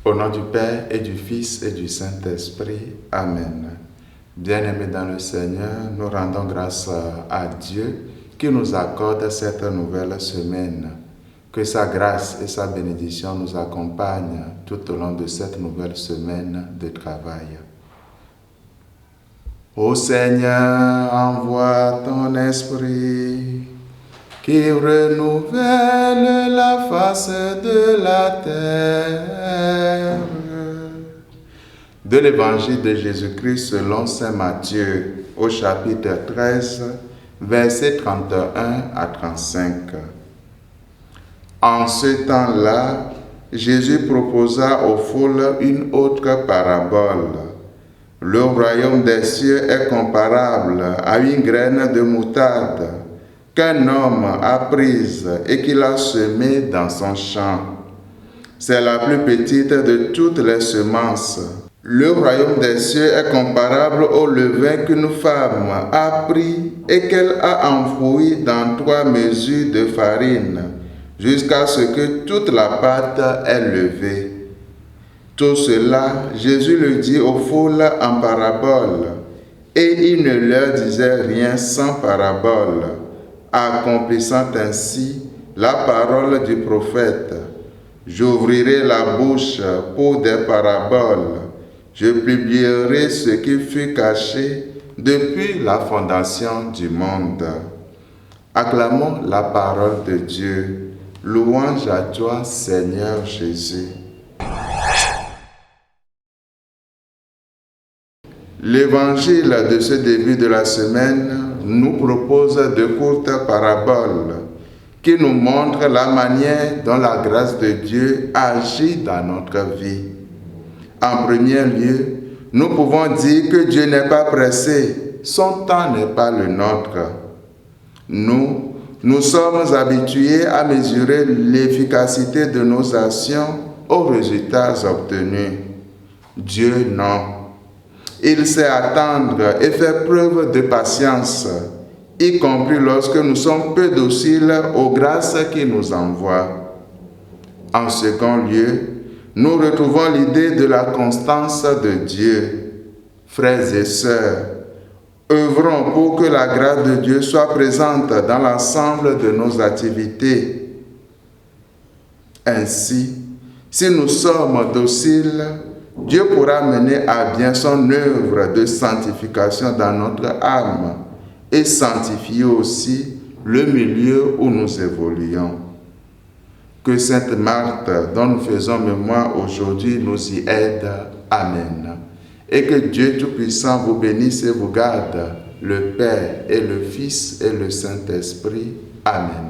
Au nom du Père et du Fils et du Saint-Esprit. Amen. Bien-aimés dans le Seigneur, nous rendons grâce à Dieu qui nous accorde cette nouvelle semaine. Que sa grâce et sa bénédiction nous accompagnent tout au long de cette nouvelle semaine de travail. Ô Seigneur, envoie ton esprit qui renouvelle la face de la terre. De l'évangile de Jésus-Christ selon saint Matthieu, au chapitre 13, versets 31 à 35. En ce temps-là, Jésus proposa aux foules une autre parabole. Le royaume des cieux est comparable à une graine de moutarde qu'un homme a prise et qu'il a semée dans son champ. C'est la plus petite de toutes les semences. Le royaume des cieux est comparable au levain qu'une femme a pris et qu'elle a enfoui dans 3 mesures de farine, jusqu'à ce que toute la pâte est levée. Tout cela, Jésus le dit aux foules en parabole, et il ne leur disait rien sans parabole, accomplissant ainsi la parole du prophète. J'ouvrirai la bouche pour des paraboles, je publierai ce qui fut caché depuis la fondation du monde. Acclamons la parole de Dieu. Louange à toi, Seigneur Jésus. L'évangile de ce début de la semaine nous propose de courtes paraboles qui nous montrent la manière dont la grâce de Dieu agit dans notre vie. En premier lieu, nous pouvons dire que Dieu n'est pas pressé, son temps n'est pas le nôtre. Nous sommes habitués à mesurer l'efficacité de nos actions aux résultats obtenus. Dieu, non. Il sait attendre et faire preuve de patience, y compris lorsque nous sommes peu dociles aux grâces qu'il nous envoie. En second lieu, nous retrouvons l'idée de la constance de Dieu. Frères et sœurs, œuvrons pour que la grâce de Dieu soit présente dans l'ensemble de nos activités. Ainsi, si nous sommes dociles, Dieu pourra mener à bien son œuvre de sanctification dans notre âme et sanctifier aussi le milieu où nous évoluons. Que Sainte Marthe, dont nous faisons mémoire aujourd'hui, nous y aide. Amen. Et que Dieu Tout-Puissant vous bénisse et vous garde, le Père et le Fils et le Saint-Esprit. Amen.